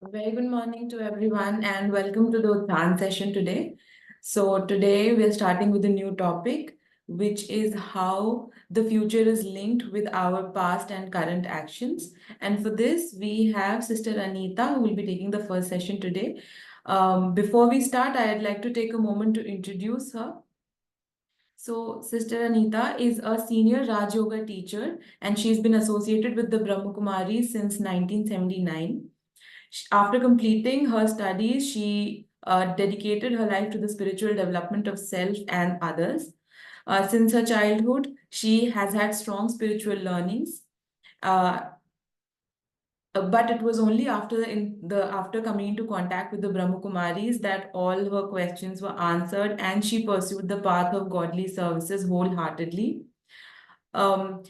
Very good morning to everyone and welcome to the Uthan session today. So today we're starting with a new topic, which is how the future is linked with our past and current actions. And for this, we have Sister Anita who will be taking the first session today. Before we start, I'd like to take a moment to introduce her. So, Sister Anita is a senior Raj Yoga teacher and she's been associated with the Brahma Kumaris since 1979. After completing her studies, she dedicated her life to the spiritual development of self and others. Since her childhood, she has had strong spiritual learnings. Uh, but it was only after coming into contact with the Brahma Kumaris that all her questions were answered, and she pursued the path of godly services wholeheartedly.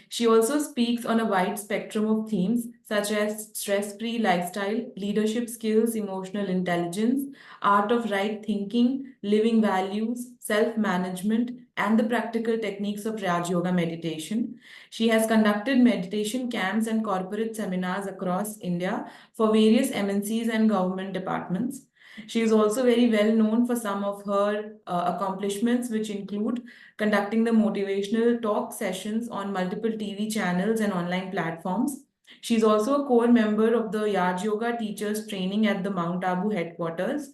She also speaks on a wide spectrum of themes such as stress free lifestyle, leadership skills, emotional intelligence, art of right thinking, living values, self management, and the practical techniques of Raj Yoga meditation. She has conducted meditation camps and corporate seminars across India for various MNCs and government departments. She is also very well known for some of her accomplishments, which include conducting the motivational talk sessions on multiple TV channels and online platforms. She's also a core member of the Yaj Yoga Teachers Training at the Mount Abu headquarters.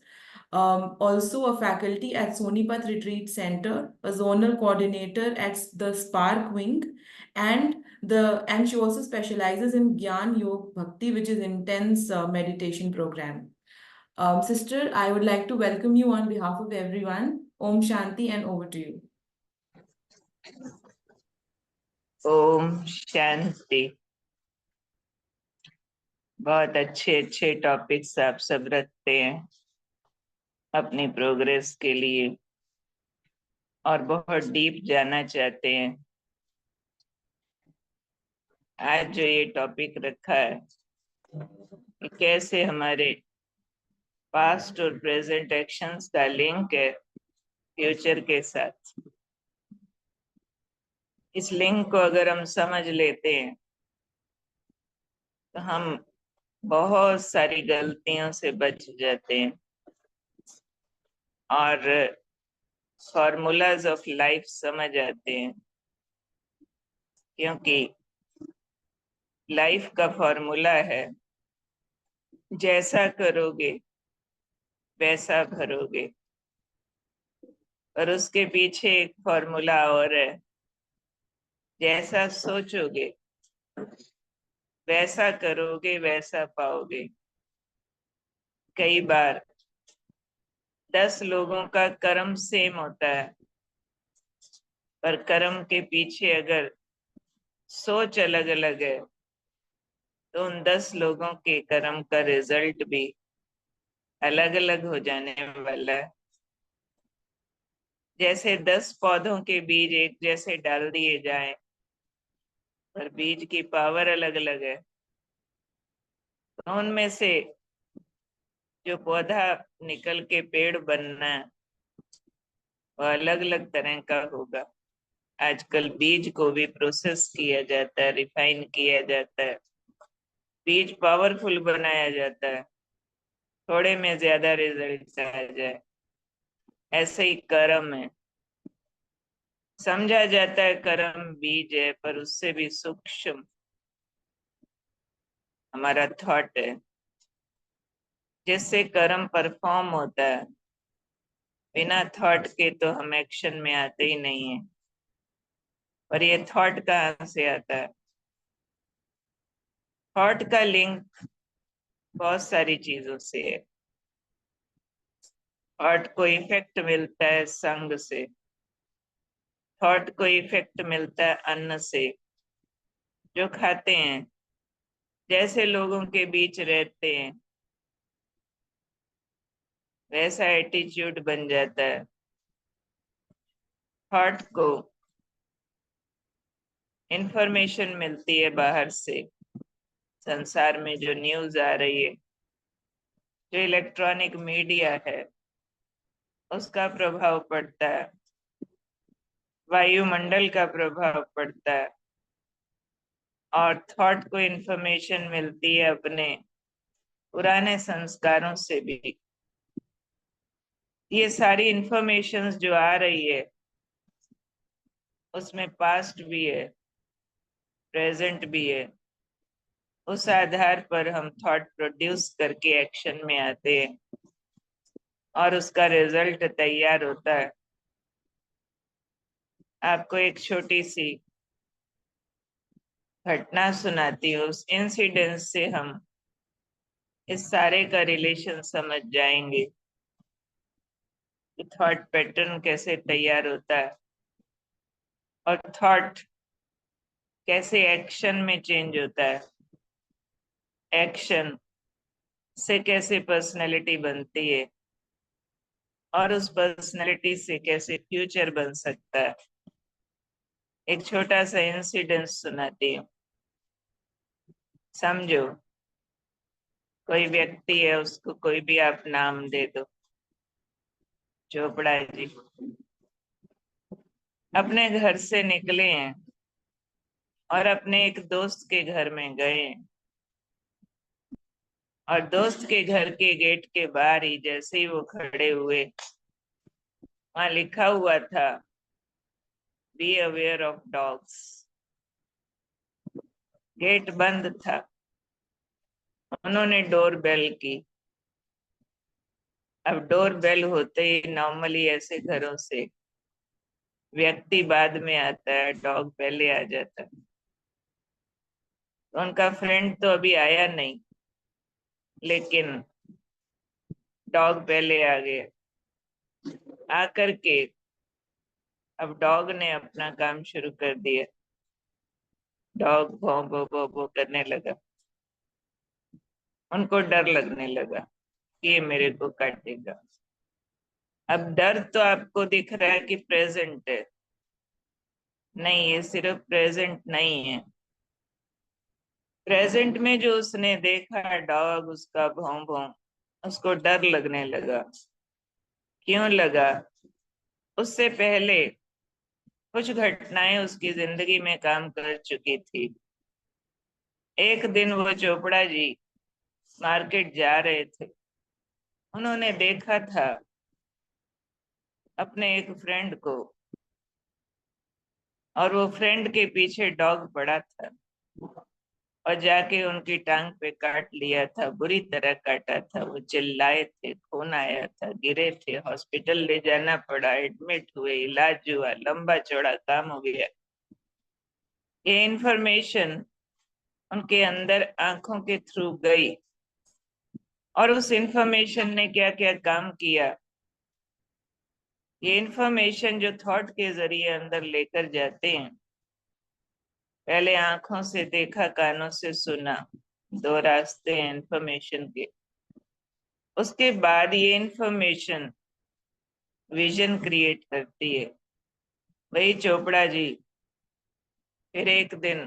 Also a faculty at Sonipat Retreat Center, a zonal coordinator at the Spark Wing, and she also specializes in Gyan Yog Bhakti, which is intense meditation program. Sister, I would like to welcome you on behalf of everyone. Om Shanti and over to you. Om Shanti. बहुत अच्छे अच्छे topics आप सब रखते हैं अपनी progress के लिए और बहुत डीप जाना चाहते हैं। आज जो ये टॉपिक रखा है कि कैसे हमारे पास्ट और प्रेजेंट एक्शंस का लिंक है फ्यूचर के साथ। इस लिंक को अगर हम समझ लेते हैं तो हम बहुत सारी गलतियों से बच जाते हैं और फॉर्मूलाज ऑफ लाइफ समझ आते हैं, क्योंकि लाइफ का फॉर्मूला है जैसा करोगे वैसा भरोगे, और उसके पीछे एक फॉर्मूला और है, जैसा सोचोगे वैसा करोगे वैसा पाओगे। कई बार 10 लोगों का कर्म सेम होता है, पर कर्म के पीछे अगर सोच अलग अलग है तो उन 10 लोगों के कर्म का रिजल्ट भी अलग अलग हो जाने वाला है। जैसे 10 पौधों के बीज एक जैसे डाल दिए जाएं, पर बीज की पावर अलग अलग है, तो उनमें से जो पौधा निकल के पेड़ बनना है वो अलग अलग तरह का होगा। आजकल बीज को भी प्रोसेस किया जाता है, रिफाइन किया जाता है, बीज पावरफुल बनाया जाता है, थोड़े में ज्यादा रिजल्ट आ जाए। ऐसे ही कर्म है, समझा जाता है कर्म बीज है, पर उससे भी सूक्ष्म हमारा थॉट है, जिससे कर्म परफॉर्म होता है। बिना थॉट के तो हम एक्शन में आते ही नहीं है। और ये थॉट कहाँ से आता है? थॉट का लिंक बहुत सारी चीजों से है। थॉट को इफेक्ट मिलता है संग से, थॉट को इफेक्ट मिलता है अन्न से, जो खाते हैं, जैसे लोगों के बीच रहते हैं वैसा एटीट्यूड बन जाता है। थॉट को इंफॉर्मेशन मिलती है बाहर से, संसार में जो न्यूज आ रही है, जो इलेक्ट्रॉनिक मीडिया है, उसका प्रभाव पड़ता है, वायुमंडल का प्रभाव पड़ता है, और थॉट को इंफॉर्मेशन मिलती है अपने पुराने संस्कारों से भी। ये सारी इंफॉर्मेशंस जो आ रही है उसमें पास्ट भी है, प्रेजेंट भी है। उस आधार पर हम थॉट प्रोड्यूस करके एक्शन में आते हैं और उसका रिजल्ट तैयार होता है। आपको एक छोटी सी घटना सुनाती हूँ, उस इंसिडेंस से हम इस सारे का रिलेशन समझ जाएंगे कि थॉट पैटर्न कैसे तैयार होता है और थॉट कैसे एक्शन में चेंज होता है, एक्शन से कैसे पर्सनैलिटी बनती है और उस पर्सनैलिटी से कैसे फ्यूचर बन सकता है। एक छोटा सा इंसिडेंस सुनाती हूँ, समझो। कोई व्यक्ति है, उसको कोई भी आप नाम दे दो, चोपड़ा जी। अपने घर से निकले हैं और अपने एक दोस्त के घर में गए हैं। और दोस्त के घर के गेट के बाहर ही जैसे ही वो खड़े हुए, वहां लिखा हुआ था, be aware of dogs. Gate बंद था। उन्होंने डोर बेल की। अब डोर बेल होते ही नॉर्मली ऐसे घरों से व्यक्ति बाद में आता है, डॉग पहले आ जाता है। तो उनका फ्रेंड तो अभी आया नहीं, लेकिन डॉग पहले आ गया। आकर के अब डॉग ने अपना काम शुरू कर दिया। डॉग भौ भौ भौ भौ करने लगा। उनको डर लगने लगा कि ये मेरे को काटेगा। अब डर तो आपको दिख रहा है कि प्रेजेंट है, नहीं, ये सिर्फ प्रेजेंट नहीं है। प्रेजेंट में जो उसने देखा डॉग, उसका भौं भौं, उसको डर लगने लगा। क्यों लगा? उससे पहले कुछ घटनाएं उसकी जिंदगी में काम कर चुकी थी। एक दिन वो चोपड़ा जी मार्केट जा रहे थे। उन्होंने देखा था अपने एक फ्रेंड को, और वो फ्रेंड के पीछे डॉग पड़ा था और जाके उनकी टांग पे काट लिया था, बुरी तरह काटा था। वो चिल्लाए थे, खून आया था, गिरे थे, हॉस्पिटल ले जाना पड़ा, एडमिट हुए, इलाज हुआ, लंबा चौड़ा काम हो गया। ये इंफॉर्मेशन उनके अंदर आंखों के थ्रू गई और उस इंफॉर्मेशन ने क्या क्या काम किया। ये इंफॉर्मेशन जो थॉट के जरिए अंदर लेकर जाते हैं, पहले आंखों से देखा, कानों से सुना, दो रास्ते हैं इंफॉर्मेशन के। उसके बाद ये इंफॉर्मेशन विजन क्रिएट करती है। वही चोपड़ा जी फिर एक दिन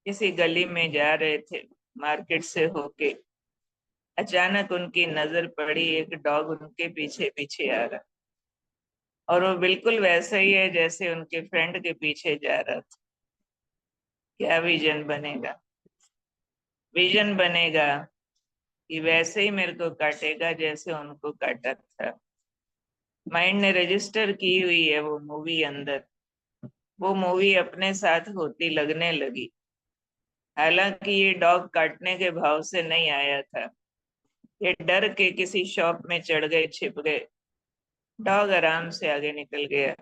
किसी गली में जा रहे थे, मार्केट से होके। अचानक उनकी नजर पड़ी, एक डॉग उनके पीछे पीछे आ रहा, और वो बिल्कुल वैसा ही है जैसे उनके फ्रेंड के पीछे जा रहा था। क्या विजन बनेगा? विजन बनेगा कि वैसे ही मेरे को काटेगा जैसे उनको काटा था। माइंड ने रजिस्टर की हुई है वो मूवी अंदर। वो मूवी अपने साथ होती लगने लगी। हालांकि ये डॉग काटने के भाव से नहीं आया था, ये डर के किसी शॉप में चढ़ गए, छिप गए। डॉग आराम से आगे निकल गया।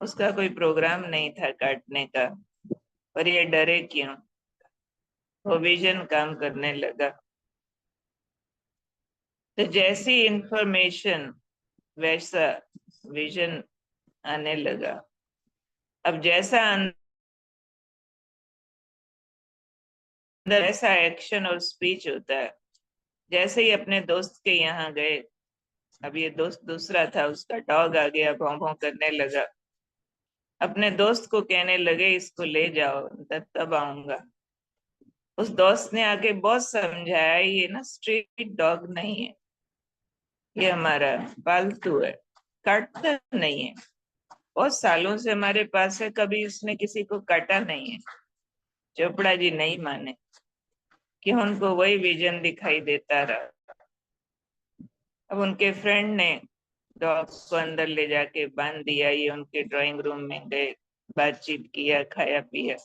उसका कोई प्रोग्राम नहीं था काटने का, पर ये डरे क्यों? वो विजन काम करने लगा। तो जैसी इंफॉर्मेशन वैसा विजन आने लगा। अब जैसा अंदर ऐसा एक्शन और स्पीच होता है। जैसे ही अपने दोस्त के यहाँ गए, अब ये दोस्त दूसरा था, उसका डॉग आ गया, भौं भौं करने लगा। अपने दोस्त को कहने लगे इसको ले जाओ, तब आऊंगा। उस दोस्त ने आके बहुत समझाया, ये ना स्ट्रीट डॉग नहीं है, ये हमारा पालतू है, काटता नहीं है, बहुत सालों से हमारे पास है, कभी उसने किसी को काटा नहीं है। चोपड़ा जी नहीं माने। कि उनको वही विजन दिखाई देता रहा। अब उनके फ्रेंड ने डॉग को अंदर ले जाके बांध दिया, ये उनके ड्राइंग रूम में गए, बातचीत किया, खाया पिया।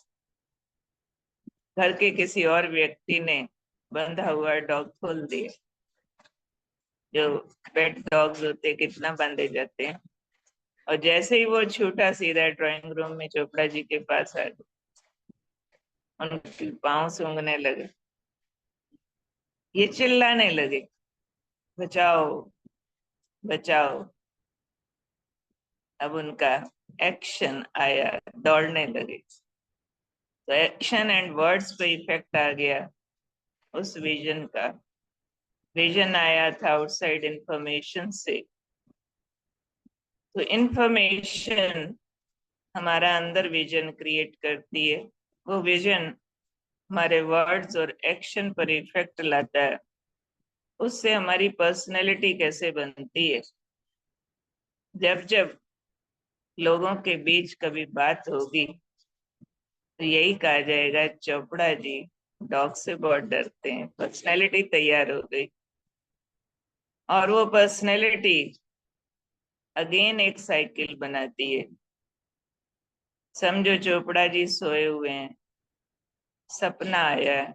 घर के किसी और व्यक्ति ने बंधा हुआ डॉग खोल दिया। जो पेट डॉग्स होते कितना बांधे जाते हैं। और जैसे ही वो छूटा, सीधा ड्राइंग रूम में चोपड़ा जी के पास आ गया, उनके पांव सूंघने लगे, ये चिल्लाने लगे, बचाओ बचाओ। अब उनका एक्शन आया, दौड़ने लगे। तो एक्शन एंड वर्ड्स पे इफेक्ट आ गया उस विजन का। विजन आया था आउटसाइड इंफॉर्मेशन से। तो इंफॉर्मेशन हमारा अंदर विजन क्रिएट करती है। वो विजन हमारे वर्ड्स और एक्शन पर इफेक्ट लाता है। उससे हमारी पर्सनैलिटी कैसे बनती है। जब जब लोगों के बीच कभी बात होगी तो यही कहा जाएगा, चोपड़ा जी डॉग से बहुत डरते हैं। पर्सनैलिटी तैयार हो गई। और वो पर्सनैलिटी अगेन एक साइकिल बनाती है। समझो चोपड़ा जी सोए हुए हैं, सपना आया है।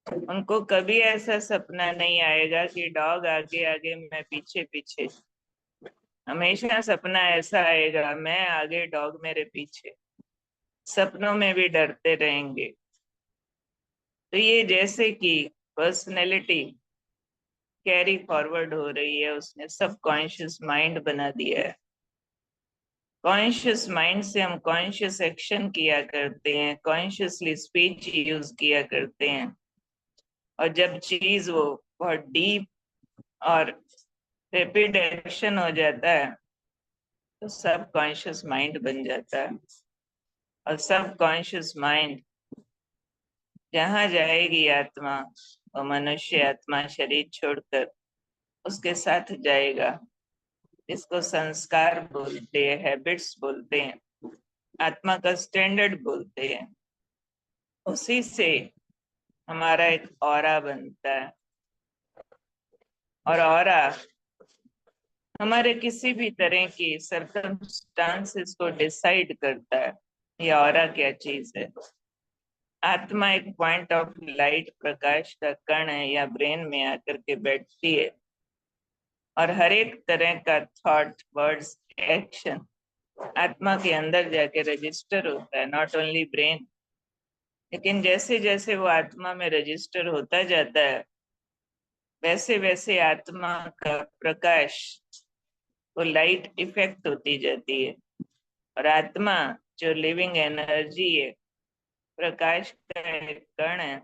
उनको कभी ऐसा सपना नहीं आएगा कि डॉग आगे आगे मैं पीछे पीछे। हमेशा सपना ऐसा आएगा, मैं आगे डॉग मेरे पीछे। सपनों में भी डरते रहेंगे। तो ये जैसे कि पर्सनैलिटी कैरी फॉरवर्ड हो रही है, उसने सब कॉन्शियस माइंड बना दिया है। कॉन्शियस माइंड से हम कॉन्शियस एक्शन किया करते हैं, कॉन्शियसली स्पीच यूज किया करते हैं। और जब चीज वो बहुत डीप और रैपिड एक्शन हो जाता है तो सब कॉन्शियस माइंड बन जाता है। और सब कॉन्शियस माइंड जहाँ जाएगी आत्मा, वो मनुष्य आत्मा शरीर छोड़कर उसके साथ जाएगा। इसको संस्कार बोलते हैं, हैबिट्स बोलते हैं, आत्मा का स्टैंडर्ड बोलते हैं। उसी से हमारा एक ऑरा बनता है। और ऑरा हमारे किसी भी तरह की सर्कमस्टांसेस को डिसाइड करता है। ये ऑरा क्या चीज है। आत्मा एक पॉइंट ऑफ लाइट, प्रकाश का कण है, या ब्रेन में आकर के बैठती है। और हर एक तरह का थॉट, वर्ड्स, एक्शन आत्मा के अंदर जाके रजिस्टर होता है, नॉट ओनली ब्रेन। लेकिन जैसे जैसे वो आत्मा में रजिस्टर होता जाता है, वैसे वैसे आत्मा का प्रकाश, वो लाइट इफेक्ट होती जाती है। और आत्मा जो लिविंग एनर्जी है, प्रकाश का एक कण है,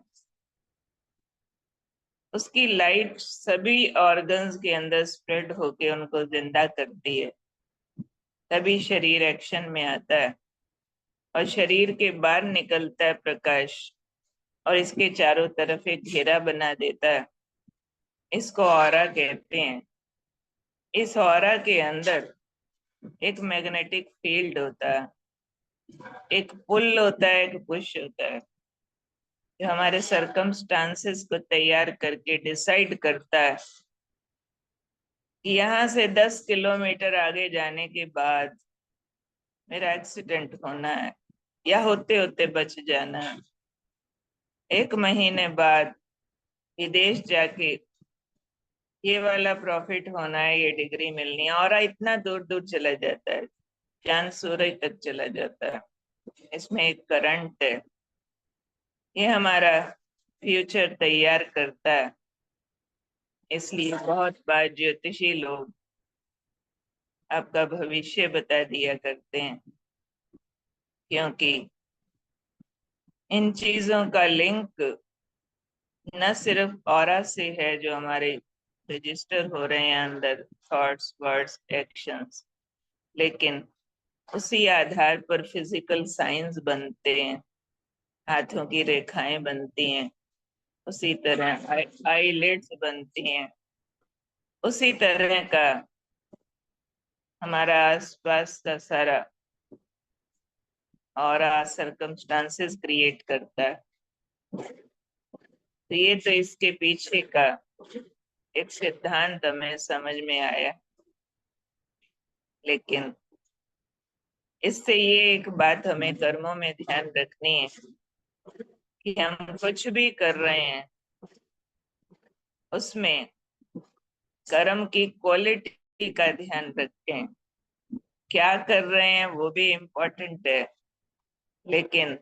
उसकी लाइट सभी ऑर्गन्स के अंदर स्प्रेड होके उनको जिंदा करती है। तभी शरीर एक्शन में आता है। और शरीर के बाहर निकलता है प्रकाश, और इसके चारों तरफ एक घेरा बना देता है। इसको ऑरा कहते हैं। इस ऑरा के अंदर एक मैग्नेटिक फील्ड होता है, एक पुल होता है, एक पुश होता है, जो हमारे सरकमस्टांसेस को तैयार करके डिसाइड करता है कि यहाँ से 10 किलोमीटर आगे जाने के बाद मेरा एक्सीडेंट होना है, या होते होते बच जाना है। 1 महीने बाद विदेश जाके ये वाला प्रॉफिट होना है, ये डिग्री मिलनी है। और इतना दूर दूर चला जाता है, चांद सूरज तक चला जाता है। इसमें एक करंट है, ये हमारा फ्यूचर तैयार करता है। इसलिए बहुत बार ज्योतिषी लोग आपका भविष्य बता दिया करते हैं, क्योंकि इन चीजों का लिंक न सिर्फ ऑरा से है, जो हमारे रजिस्टर हो रहे हैं अंदर, थॉट्स, वर्ड्स, एक्शंस, लेकिन उसी आधार पर फिजिकल साइंस बनते हैं, हाथों की रेखाएं बनती हैं, उसी तरह आईलिड्स बनती हैं, उसी तरह का हमारा आसपास का सारा और सरकमस्टांसेस क्रिएट करता है। तो ये तो इसके पीछे का एक सिद्धांत हमें समझ में आया, लेकिन इससे ये एक बात हमें कर्मों में ध्यान रखनी है कि हम कुछ भी कर रहे हैं उसमें कर्म की क्वालिटी का ध्यान रखें। क्या कर रहे हैं वो भी इम्पोर्टेंट है, लेकिन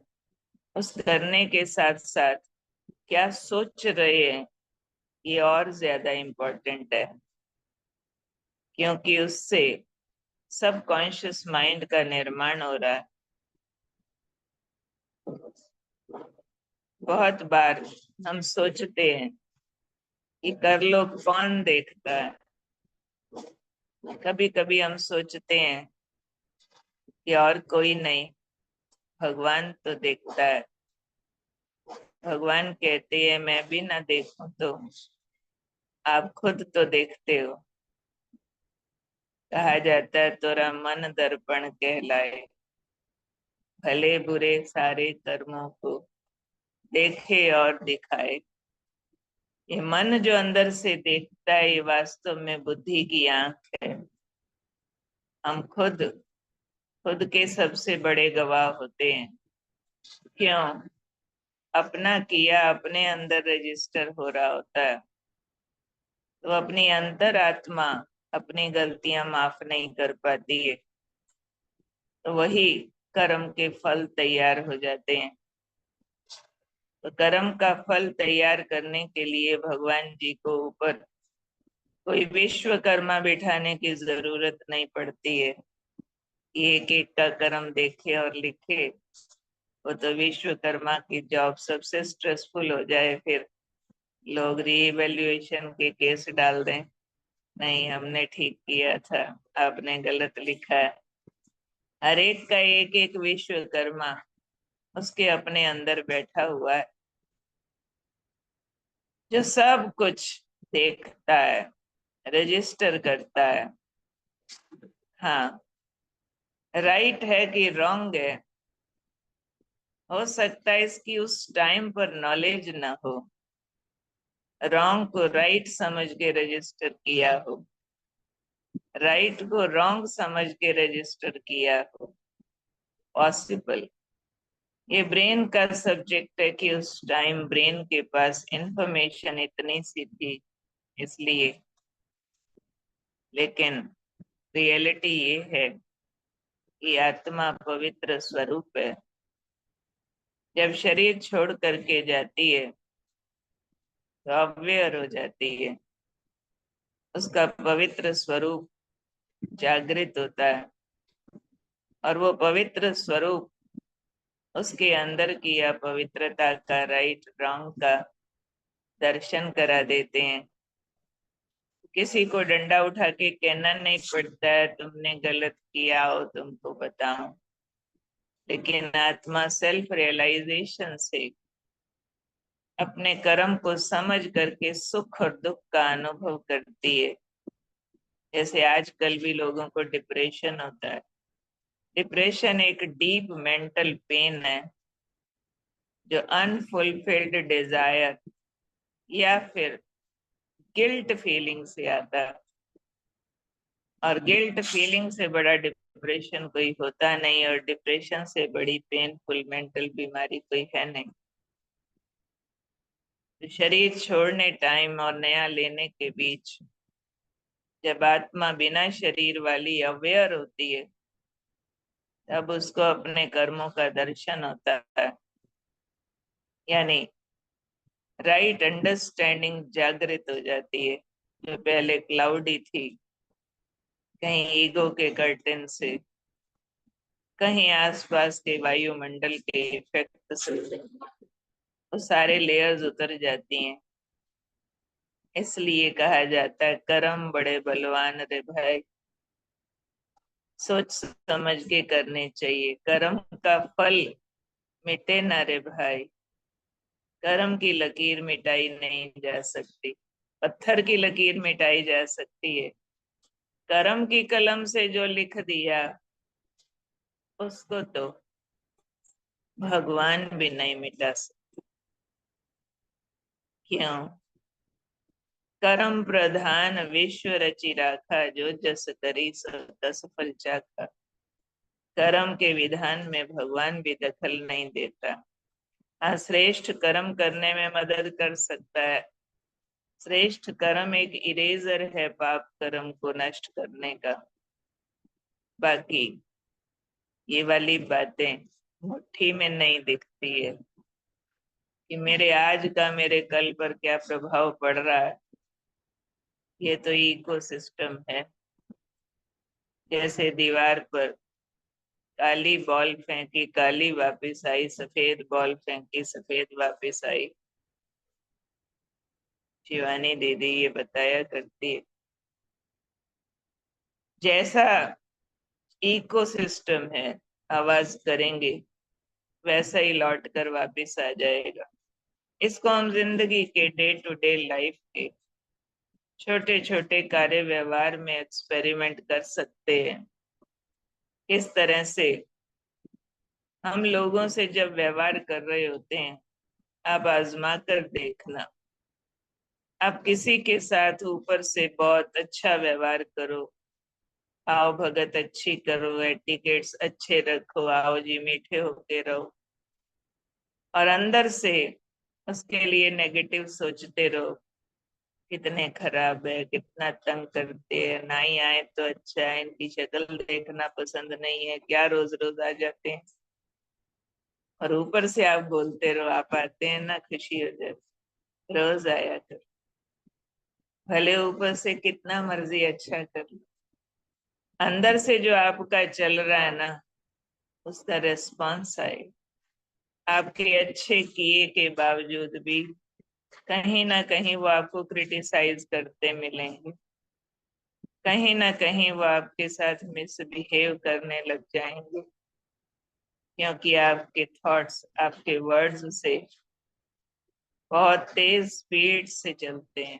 उस करने के साथ साथ क्या सोच रहे हैं ये और ज्यादा इम्पोर्टेंट है, क्योंकि उससे सबकॉन्शियस माइंड का निर्माण हो रहा है। बहुत बार हम सोचते हैं कि कर लो कौन देखता है, कभी कभी हम सोचते हैं कि और कोई नहीं, भगवान तो देखता है। भगवान कहते हैं मैं भी ना देखूं तो आप खुद तो देखते हो। कहा जाता है तोरा मन दर्पण कहलाए, भले बुरे सारे कर्मों को देखे और दिखाए। ये मन जो अंदर से देखता है ये वास्तव में बुद्धि की आंख है। हम खुद खुद के सबसे बड़े गवाह होते हैं। क्यों? अपना किया अपने अंदर रजिस्टर हो रहा होता है, तो अपनी अंतर आत्मा अपनी गलतियां माफ नहीं कर पाती है, तो वही कर्म के फल तैयार हो जाते हैं। तो कर्म का फल तैयार करने के लिए भगवान जी को ऊपर कोई विश्वकर्मा बिठाने की जरूरत नहीं पड़ती है। एक एक का कर्म देखे और लिखे, वो तो विश्वकर्मा की जॉब सबसे स्ट्रेसफुल हो जाए, फिर लोग रीइवेल्युएशन के केस डाल दें, नहीं हमने ठीक किया था, आपने गलत लिखा है। हर एक का एक एक विश्वकर्मा उसके अपने अंदर बैठा हुआ है, जो सब कुछ देखता है, रजिस्टर करता है। हाँ, राइट है कि रॉन्ग है, हो सकता है इसकी उस टाइम पर नॉलेज ना हो, रॉन्ग को राइट समझ के रजिस्टर किया हो, राइट को रॉन्ग समझ के रजिस्टर किया हो, पॉसिबल। ये ब्रेन का सब्जेक्ट है कि उस टाइम ब्रेन के पास इंफॉर्मेशन इतनी सी थी, इसलिए। लेकिन रियलिटी ये है कि आत्मा पवित्र स्वरूप है। जब शरीर छोड़ करके जाती है तो अवेयर हो जाती है, उसका पवित्र स्वरूप जागृत होता है, और वो पवित्र स्वरूप उसके अंदर की अपवित्रता का, राइट रॉन्ग का दर्शन करा देते हैं। किसी को डंडा उठा के कहना नहीं पड़ता है तुमने गलत किया हो तुमको बताऊं, लेकिन आत्मा सेल्फ रियलाइजेशन से अपने कर्म को समझ करके सुख और दुख का अनुभव करती है। जैसे आजकल भी लोगों को डिप्रेशन होता है। डिप्रेशन एक डीप मेंटल पेन है, जो अनफुलफिल्ड डिजायर या फिर गिल्ट फीलिंग से आता है। और गिल्ट फीलिंग से बड़ा डिप्रेशन कोई होता नहीं, और डिप्रेशन से बड़ी पेनफुल मेंटल बीमारी कोई है नहीं। तो शरीर छोड़ने टाइम और नया लेने के बीच जब आत्मा बिना शरीर वाली अवेयर होती है, तब उसको अपने कर्मों का दर्शन होता है, यानी राइट अंडरस्टैंडिंग जागृत हो जाती है, जो पहले क्लाउडी थी, कहीं ईगो के कर्टेन से, कहीं आसपास के वायुमंडल के इफेक्ट से, वो सारे लेयर्स उतर जाती हैं। इसलिए कहा जाता है कर्म बड़े बलवान रे भाई, सोच समझ के करने चाहिए। कर्म का फल मिटे ना रे भाई, कर्म की लकीर मिटाई नहीं जा सकती, पत्थर की लकीर मिटाई जा सकती है, कर्म की कलम से जो लिख दिया उसको तो भगवान भी नहीं मिटा सकते। क्यों? कर्म प्रधान विश्व रचि राखा, जो जस करी सो तस फल चाखा। कर्म के विधान में भगवान भी दखल नहीं देता। हाँ, श्रेष्ठ कर्म करने में मदद कर सकता है। श्रेष्ठ कर्म एक इरेजर है पाप कर्म को नष्ट करने का। बाकी ये वाली बातें मुट्ठी में नहीं दिखती है कि मेरे आज का मेरे कल पर क्या प्रभाव पड़ रहा है। ये तो इकोसिस्टम है। जैसे दीवार पर काली बॉल फेंकी, काली वापस आई, सफेद बॉल फेंकी, सफेद वापस आई। शिवानी दीदी ये बताया करती है। जैसा इकोसिस्टम है, आवाज करेंगे वैसा ही लौट कर वापिस आ जाएगा। इसको हम जिंदगी के डे टू डे लाइफ के छोटे छोटे कार्य व्यवहार में एक्सपेरिमेंट कर सकते हैं। इस तरह से हम लोगों से जब व्यवहार कर रहे होते हैं, आप आजमा कर देखना। आप किसी के साथ ऊपर से बहुत अच्छा व्यवहार करो, आओ भगत अच्छी करो, एटिकेट्स अच्छे रखो, आओ जी मीठे होके रहो, और अंदर से उसके लिए नेगेटिव सोचते रहो, कितने खराब है, कितना तंग करते हैं, ना ही आए तो अच्छा है, इनकी शक्ल देखना पसंद नहीं है, क्या रोज रोज आ जाते हैं। और ऊपर से आप बोलते रहो, आप आते हैं ना खुशी हो जाती, रोज आया कर, भले ऊपर से कितना मर्जी अच्छा कर लो, अंदर से जो आपका चल रहा है ना, उसका रिस्पॉन्स आए। आपके अच्छे किए के बावजूद भी कहीं ना कहीं वो आपको क्रिटिसाइज करते मिलेंगे, कहीं ना कहीं वो आपके साथ मिसबिहेव करने लग जाएंगे, क्योंकि आपके थॉट्स आपके वर्ड्स से बहुत तेज स्पीड से चलते हैं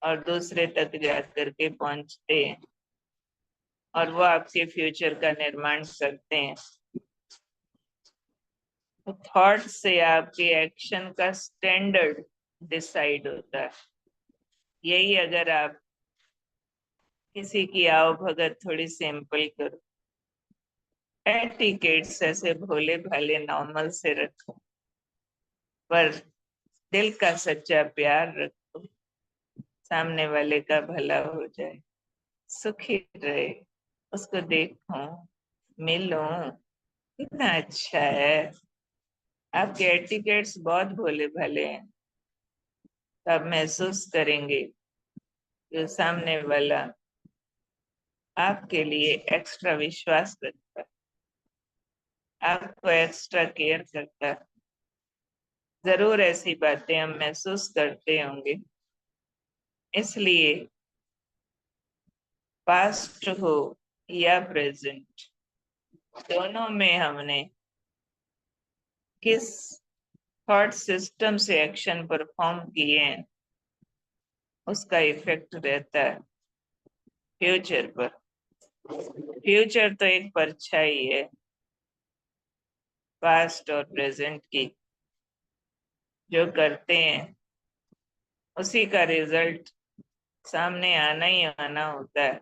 और दूसरे तक जाकर के पहुंचते हैं, और वो आपके फ्यूचर का निर्माण करते हैं। तो थॉट से आपके एक्शन का स्टैंडर्ड डिसाइड होता है। यही अगर आप किसी की आओ भगत थोड़ी सिंपल करो, एटिकेट्स ऐसे भोले भाले नॉर्मल से रखो, पर दिल का सच्चा प्यार रखो, सामने वाले का भला हो जाए, सुखी रहे, उसको देखो, मिलो, कितना अच्छा है। आपके एटिकेट्स बहुत भोले भाले हैं, तो आप महसूस करेंगे कि सामने वाला आपके लिए एक्स्ट्रा विश्वास रखता है, आपको एक्स्ट्रा केयर करता है। जरूर ऐसी बातें हम महसूस करते होंगे। इसलिए पास्ट हो या प्रेजेंट, दोनों में हमने किस थॉट सिस्टम से एक्शन परफॉर्म किए हैं, उसका इफेक्ट रहता है फ्यूचर पर। फ्यूचर तो एक परछाई है पास्ट और प्रेजेंट की। जो करते हैं उसी का रिजल्ट सामने आना ही आना होता है।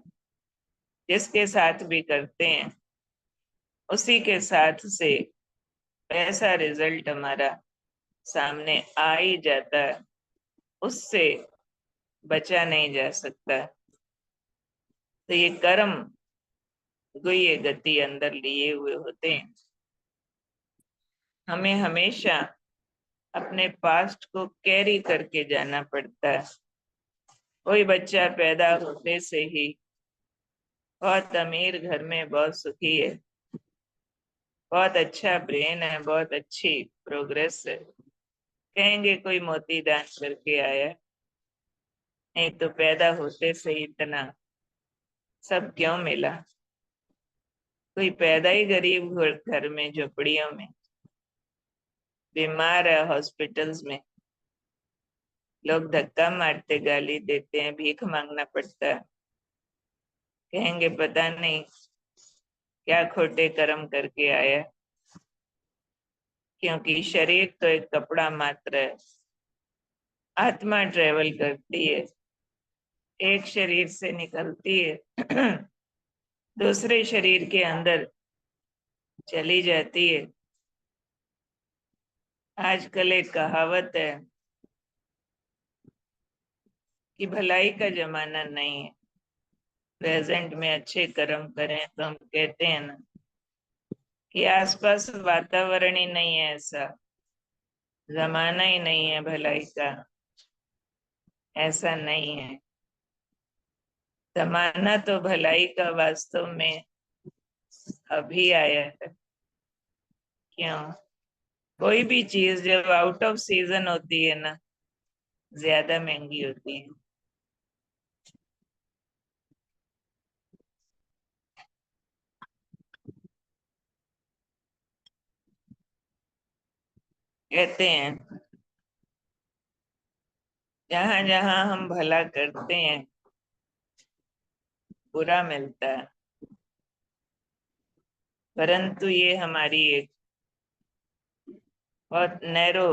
जिसके साथ भी करते हैं उसी के साथ से ऐसा रिजल्ट हमारा सामने आ ही जाता है, उससे बचा नहीं जा सकता। तो ये कर्म को ये गति अंदर लिए हुए होते हैं। हमें हमेशा अपने पास्ट को कैरी करके जाना पड़ता है। कोई बच्चा पैदा होते से ही बहुत अमीर घर में बहुत सुखी है, बहुत अच्छा ब्रेन है, बहुत अच्छी प्रोग्रेस है, कहेंगे कोई मोती दान करके आया, नहीं तो पैदा होते से ही इतना सब क्यों मिला। कोई पैदा ही गरीब घर में, झोपड़ियों में, बीमार है, हॉस्पिटल्स में, लोग धक्का मारते, गाली देते हैं, भीख मांगना पड़ता है, कहेंगे पता नहीं क्या खोटे कर्म करके आया। क्योंकि शरीर तो एक कपड़ा मात्र है, आत्मा ट्रेवल करती है, एक शरीर से निकलती है दूसरे शरीर के अंदर चली जाती है। आजकल एक कहावत है कि भलाई का जमाना नहीं है, प्रेजेंट में अच्छे कर्म करें। तो हम कहते हैं ना कि आसपास वातावरण ही नहीं है ऐसा, जमाना ही नहीं है भलाई का, ऐसा नहीं है। जमाना तो भलाई का वास्तव में अभी आया है। क्यों? कोई भी चीज जब आउट ऑफ सीजन होती है ना, ज्यादा महंगी होती है। कहते हैं जहां जहां हम भला करते हैं बुरा मिलता है, परंतु ये हमारी एक बहुत नैरो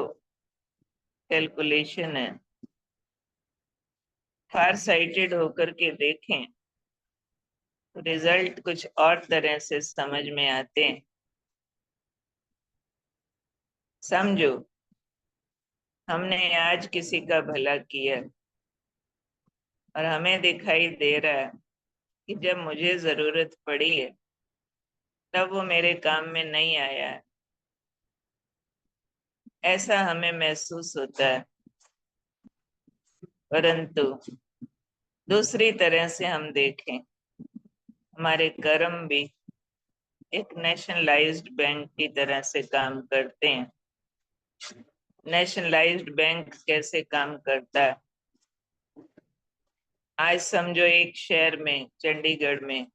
कैलकुलेशन है। फार साइटेड होकर के देखें तो रिजल्ट कुछ और तरह से समझ में आते हैं। समझो, हमने आज किसी का भला किया और हमें दिखाई दे रहा है कि जब मुझे जरूरत पड़ी है तब वो मेरे काम में नहीं आया है, ऐसा हमें महसूस होता है। परंतु दूसरी तरह से हम देखें, हमारे कर्म भी एक नेशनलाइज्ड बैंक की तरह से काम करते हैं। नेशनलाइज्ड बैंक कैसे काम करता है? आज समझो एक शहर में, चंडीगढ़ में,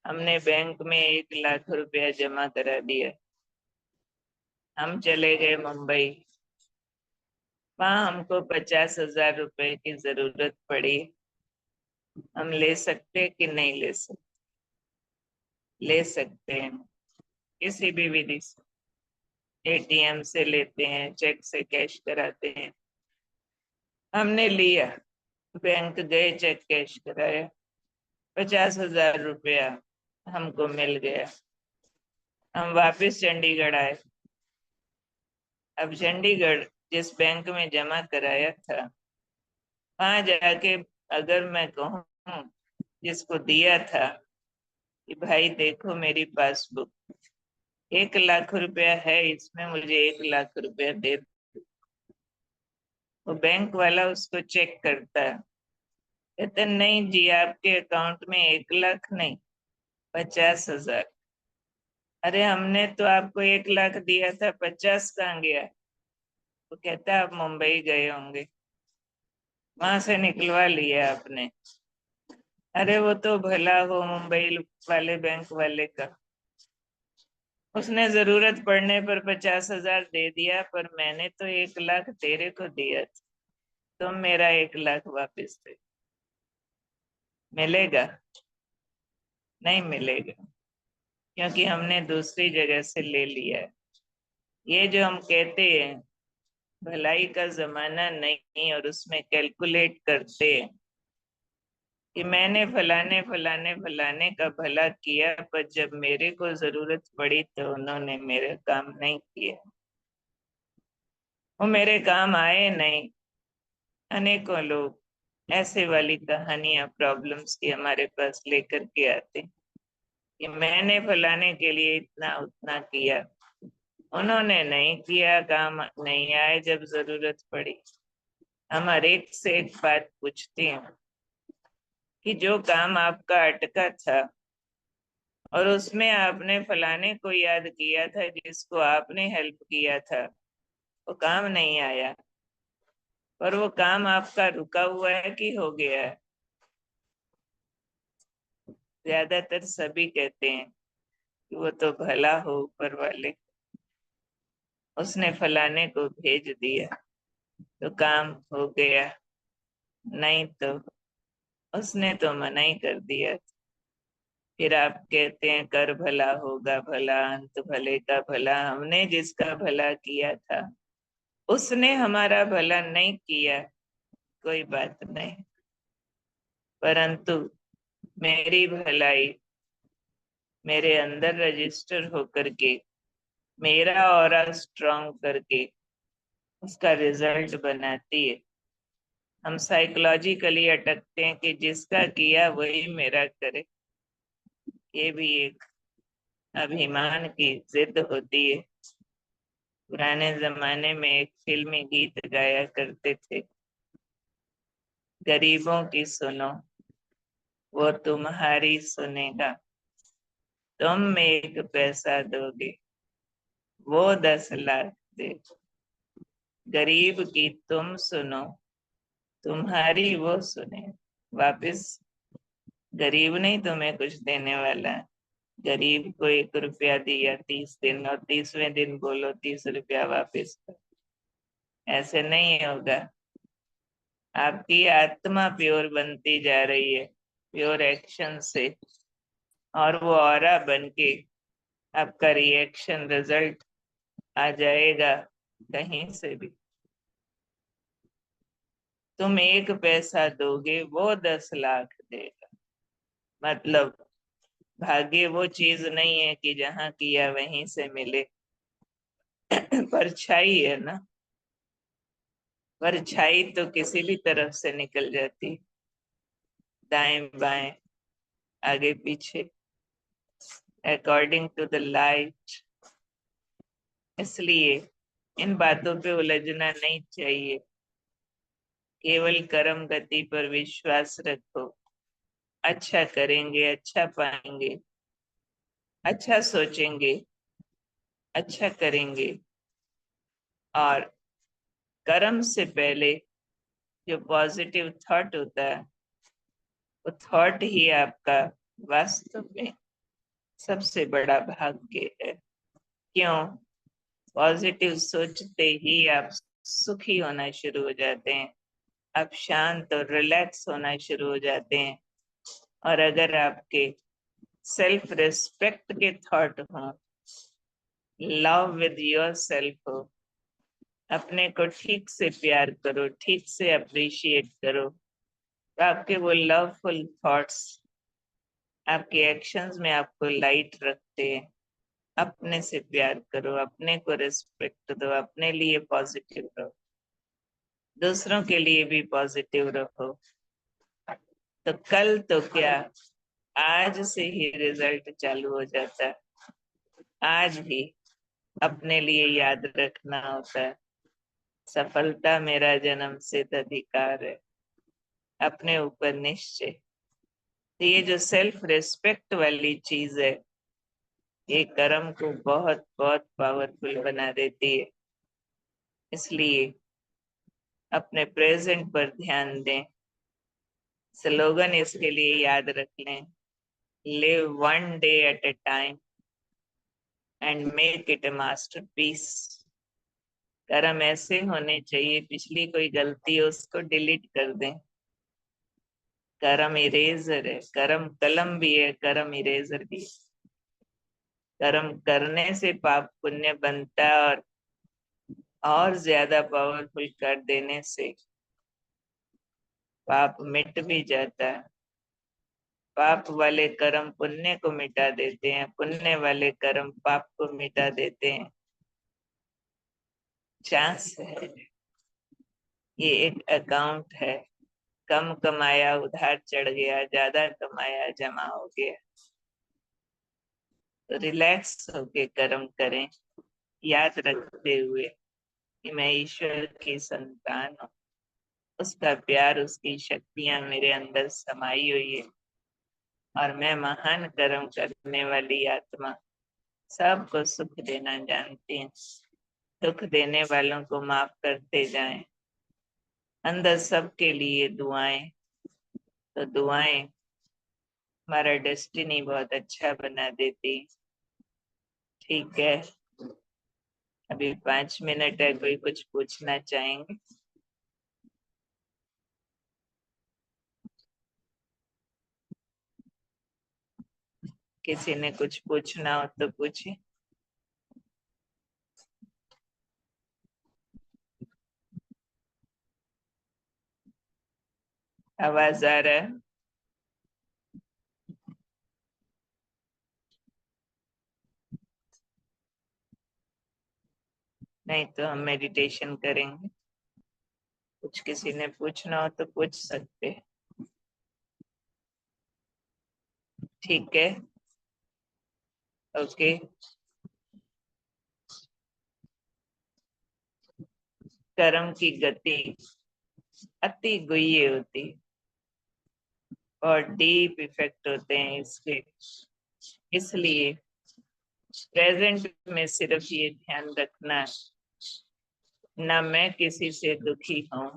हमने बैंक में 1 लाख रुपया जमा करा दिया। हम चले गए मुंबई, वहां हमको 50,000 रुपए की जरूरत पड़ी। हम ले सकते कि नहीं ले सकते? ले सकते हैं, किसी भी विधि से। एटीएम से लेते हैं, चेक से कैश कराते हैं। हमने लिया, बैंक गए, चेक कैश कराया, 50,000 रुपया हमको मिल गया। हम वापस चंडीगढ़ आए। अब चंडीगढ़ जिस बैंक में जमा कराया था, वहां जाके अगर मैं कहूँ जिसको दिया था कि भाई देखो मेरी पासबुक, 1 लाख रुपया है इसमें, मुझे 1 लाख रुपया दे दो, वो बैंक वाला उसको चेक करता है, कहते नहीं जी आपके अकाउंट में 1 लाख नहीं, 50,000। अरे हमने तो आपको 1 लाख दिया था, 50 कहाँ गया? वो कहता आप मुंबई गए होंगे, वहां से निकलवा लिया आपने। अरे वो तो भला हो मुंबई वाले बैंक वाले का, उसने जरूरत पड़ने पर 50,000 दे दिया, पर मैंने तो 1 लाख तेरे को दिया था, तुम मेरा 1 लाख वापस दे। मिलेगा? नहीं मिलेगा, क्योंकि हमने दूसरी जगह से ले लिया है। ये जो हम कहते हैं भलाई का जमाना नहीं, और उसमें कैलकुलेट करते हैं कि मैंने फलाने फलाने फलाने का भला किया, पर जब मेरे को जरूरत पड़ी तो उन्होंने मेरे काम नहीं किया, वो मेरे काम आए नहीं। अनेकों लोग ऐसे वाली कहानियां, प्रॉब्लम्स की हमारे पास लेकर के आते हैं कि मैंने फलाने के लिए इतना उतना किया, उन्होंने नहीं किया, काम नहीं आए जब जरूरत पड़ी। हम हर एक से एक बात पूछते हैं कि जो काम आपका अटका था और उसमें आपने फलाने को याद किया था जिसको आपने हेल्प किया था, वो काम नहीं आया, पर वो काम आपका रुका हुआ है कि हो गया है? ज्यादातर सभी कहते हैं कि वो तो भला हो ऊपर वाले, उसने फलाने को भेज दिया तो काम हो गया, नहीं तो उसने तो मना ही कर दिया। फिर आप कहते हैं कर भला होगा भला, अंत भले का भला। हमने जिसका भला किया था उसने हमारा भला नहीं किया, कोई बात नहीं, परंतु मेरी भलाई मेरे अंदर रजिस्टर होकर के, मेरा ऑरा स्ट्रांग करके उसका रिजल्ट बनाती है। हम साइकोलॉजिकली अटकते हैं कि जिसका किया वही मेरा करे। ये भी एक अभिमान की जिद होती है। पुराने जमाने में एक फिल्मी गीत गाया करते थे, गरीबों की सुनो वो तुम्हारी सुनेगा, तुम एक पैसा दोगे वो 10 लाख दे। गरीब की तुम सुनो, तुम्हारी वो सुने। वापिस गरीब नहीं तुम्हें कुछ देने वाला है। गरीब को 1 रुपया दिया 30 दिन, और 30वें दिन बोलो 30 रुपया वापिस कर। ऐसे नहीं होगा। आपकी आत्मा प्योर बनती जा रही है प्योर एक्शन से, और वो ऑरा बन के आपका रिएक्शन रिजल्ट आ जाएगा कहीं से भी। तुम 1 पैसा दोगे वो 10 लाख देगा। मतलब भाग्य वो चीज नहीं है कि जहां किया वहीं से मिले। परछाई है ना, परछाई तो किसी भी तरफ से निकल जाती, दाएं बाएं आगे पीछे, अकॉर्डिंग टू द लाइट। इसलिए इन बातों पे उलझना नहीं चाहिए। केवल कर्म गति पर विश्वास रखो। अच्छा करेंगे अच्छा पाएंगे, अच्छा सोचेंगे अच्छा करेंगे। और कर्म से पहले जो पॉजिटिव थॉट होता है, वो थॉट ही आपका वास्तव में सबसे बड़ा भाग्य है। क्यों? पॉजिटिव सोचते ही आप सुखी होना शुरू हो जाते हैं, आप शांत और रिलैक्स होना शुरू हो जाते हैं। और अगर आपके सेल्फ रिस्पेक्ट के थॉट हो, लव विद योर सेल्फ हो, अपने को ठीक से प्यार करो, ठीक से अप्रिशिएट करो, तो आपके वो लवफुल थॉट्स आपके एक्शंस में आपको लाइट रखते हैं। अपने से प्यार करो, अपने को रिस्पेक्ट दो, अपने लिए पॉजिटिव रहो, दूसरों के लिए भी पॉजिटिव रहो। तो कल तो क्या, आज से ही रिजल्ट चालू हो जाता है। आज भी अपने लिए याद रखना होता है, सफलता मेरा जन्म सिद्ध अधिकार है, अपने ऊपर निश्चय। तो ये जो सेल्फ रिस्पेक्ट वाली चीज है, ये कर्म को बहुत बहुत पावरफुल बना देती है। इसलिए अपने प्रेजेंट पर ध्यान दें। स्लोगन इसके लिए याद रख लें, live one day at A time and make it A masterpiece. कर्म ऐसे होने चाहिए, पिछली कोई गलती हो उसको डिलीट कर दें। कर्म इरेजर है, कर्म कलम भी है, कर्म इरेजर भी है। कर्म करने से पाप पुण्य बनता है, और ज्यादा पावरफुल कर देने से पाप मिट भी जाता है। पाप वाले कर्म पुण्य को मिटा देते हैं, पुण्य वाले कर्म पाप को मिटा देते हैं। चांस है, ये एक अकाउंट है। कम कमाया उधार चढ़ गया, ज्यादा कमाया जमा हो गया। तो रिलैक्स होके कर्म करें, याद रखते हुए कि मैं ईश्वर की संतान हूँ, उसका प्यार उसकी शक्तियां मेरे अंदर समाई हुई है, और मैं महान कर्म करने वाली आत्मा सबको सुख देना जानती हूँ। दुख देने वालों को माफ करते जाएं। अंदर सबके लिए दुआएं, तो दुआएं हमारा डेस्टिनी बहुत अच्छा बना देती। ठीक है, अभी 5 मिनट है, कोई कुछ पूछना चाहेंगे? किसी ने कुछ पूछना हो तो पूछे। आवाज आ रहा है? नहीं तो हम मेडिटेशन करेंगे। कुछ किसी ने पूछना हो तो पूछ सकते हैं। ठीक है, ओके। कर्म की गति अति गुह्य होती, और डीप इफेक्ट होते हैं इसके। इसलिए प्रेजेंट में सिर्फ ये ध्यान रखना, ना मैं किसी से दुखी हूं,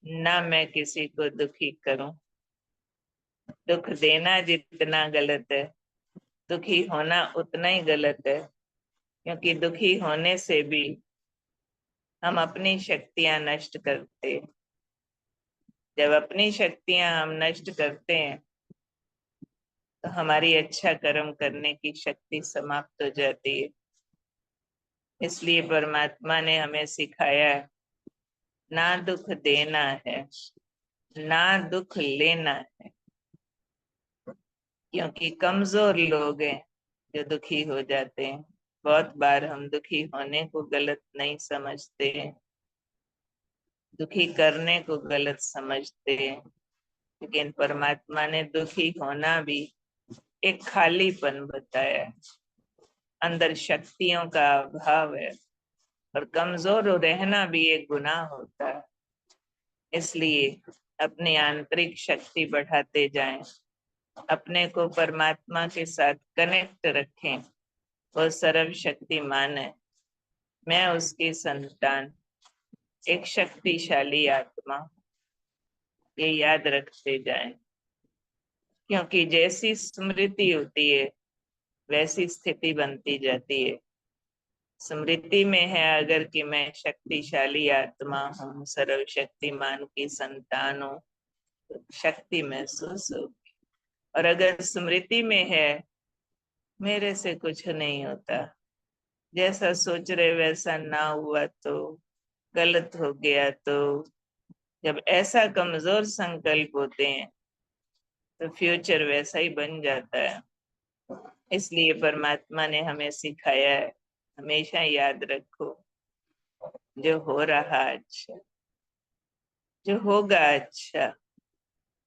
ना मैं किसी को दुखी करूं। दुख देना जितना गलत है, दुखी होना उतना ही गलत है। क्योंकि दुखी होने से भी हम अपनी शक्तियां नष्ट करते हैं। जब अपनी शक्तियां हम नष्ट करते हैं तो हमारी अच्छा कर्म करने की शक्ति समाप्त हो जाती है। इसलिए परमात्मा ने हमें सिखाया है, ना दुख देना है, ना दुख लेना है। क्योंकि कमजोर लोग हैं जो दुखी हो जाते हैं। बहुत बार हम दुखी होने को गलत नहीं समझते हैं, दुखी करने को गलत समझते हैं। लेकिन परमात्मा ने दुखी होना भी एक खालीपन बताया है, अंदर शक्तियों का अभाव है, और कमजोर रहना भी एक गुनाह होता है। इसलिए अपनी आंतरिक शक्ति बढ़ाते जाएं, अपने को परमात्मा के साथ कनेक्ट रखें। वो सर्वशक्तिमान है, मैं उसकी संतान, एक शक्तिशाली आत्मा। ये याद रखते जाएं। क्योंकि जैसी स्मृति होती है वैसी स्थिति बनती जाती है। स्मृति में है अगर कि मैं शक्तिशाली आत्मा हूँ, सर्वशक्तिमान की संतान हूँ, तो शक्ति महसूस होगी। और अगर स्मृति में है मेरे से कुछ नहीं होता, जैसा सोच रहे वैसा ना हुआ तो, गलत हो गया तो, जब ऐसा कमजोर संकल्प होते हैं तो फ्यूचर वैसा ही बन जाता है। इसलिए परमात्मा ने हमें सिखाया है, हमेशा याद रखो, जो हो रहा अच्छा, जो होगा अच्छा,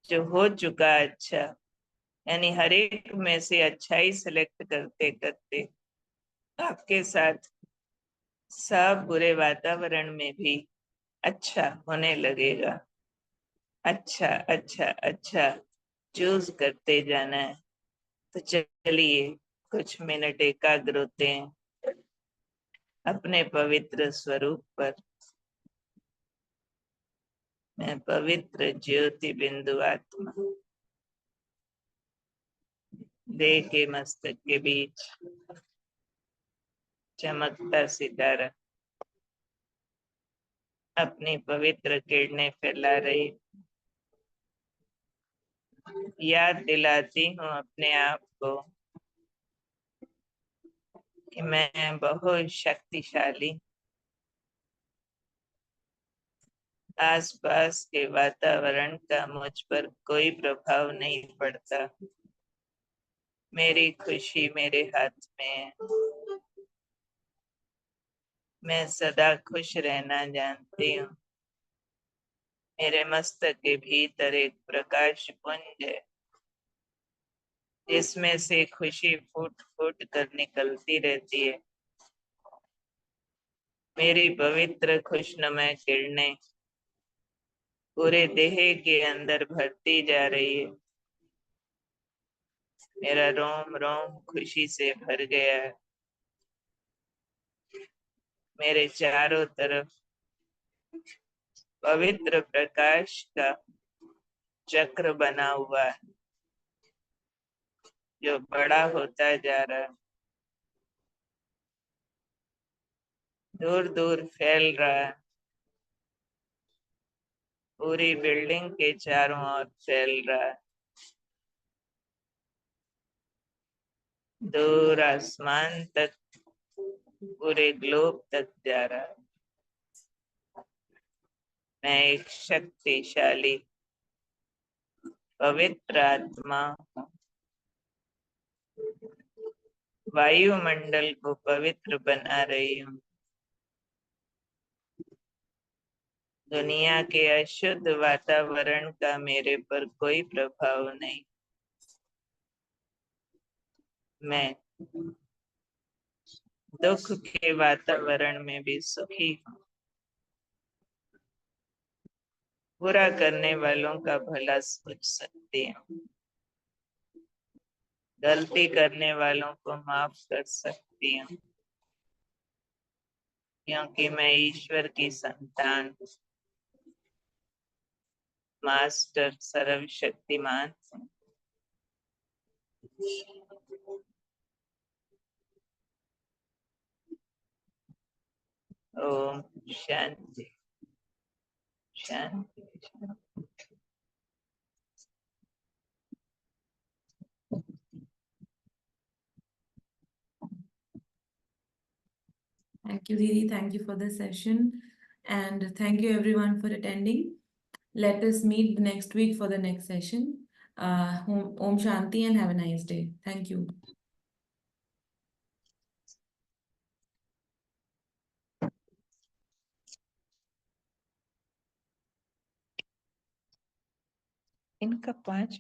जो हो चुका अच्छा। यानी हर एक में से अच्छा ही सिलेक्ट करते करते आपके साथ सब बुरे वातावरण में भी अच्छा होने लगेगा। अच्छा अच्छा अच्छा चूज करते जाना है। तो चलिए कुछ मिनट एकाग्र होते हैं अपने पवित्र स्वरूप पर। मैं पवित्र ज्योति बिंदु आत्मा, देह के मस्तक के बीच चमकता सितारा अपनी पवित्र किरणें फैला रही, याद दिलाती हूँ अपने आप को कि मैं बहुत शक्तिशाली। आसपास के वातावरण का मुझ पर कोई प्रभाव नहीं पड़ता। मेरी खुशी मेरे हाथ में है। मैं सदा खुश रहना जानती हूँ। मेरे मस्तक के भीतर एक प्रकाश पुंज है जिसमें से खुशी फूट फूट कर निकलती रहती है। मेरी पवित्र खुशनुमा किरणें पूरे देह के अंदर भरती जा रही है। मेरा रोम रोम खुशी से भर गया है। मेरे चारों तरफ पवित्र प्रकाश का चक्र बना हुआ है जो बड़ा होता जा रहा है, दूर दूर फैल रहा है, पूरी बिल्डिंग के चारों ओर फैल रहा है, दूर आसमान तक, पूरे ग्लोब तक जा रहा है। मैं एक शक्तिशाली पवित्र आत्मा हूँ। वायुमंडल को पवित्र बना रही हूँ। दुनिया के अशुद्ध वातावरण का मेरे पर कोई प्रभाव नहीं। मैं दुख के वातावरण में भी सुखी हूँ। बुरा करने वालों का भला सोच सकती हूँ। गलती करने वालों को माफ कर सकती हूँ, क्योंकि मैं ईश्वर की संतान हूँ। मास्टर सर्वशक्तिमान हूँ। ओम शांति शांति शांति। Thank you, Didi. Thank you for the session. And thank you everyone for attending. Let us meet next week for the next session. Om Shanti and have a nice day. Thank you. इनका 5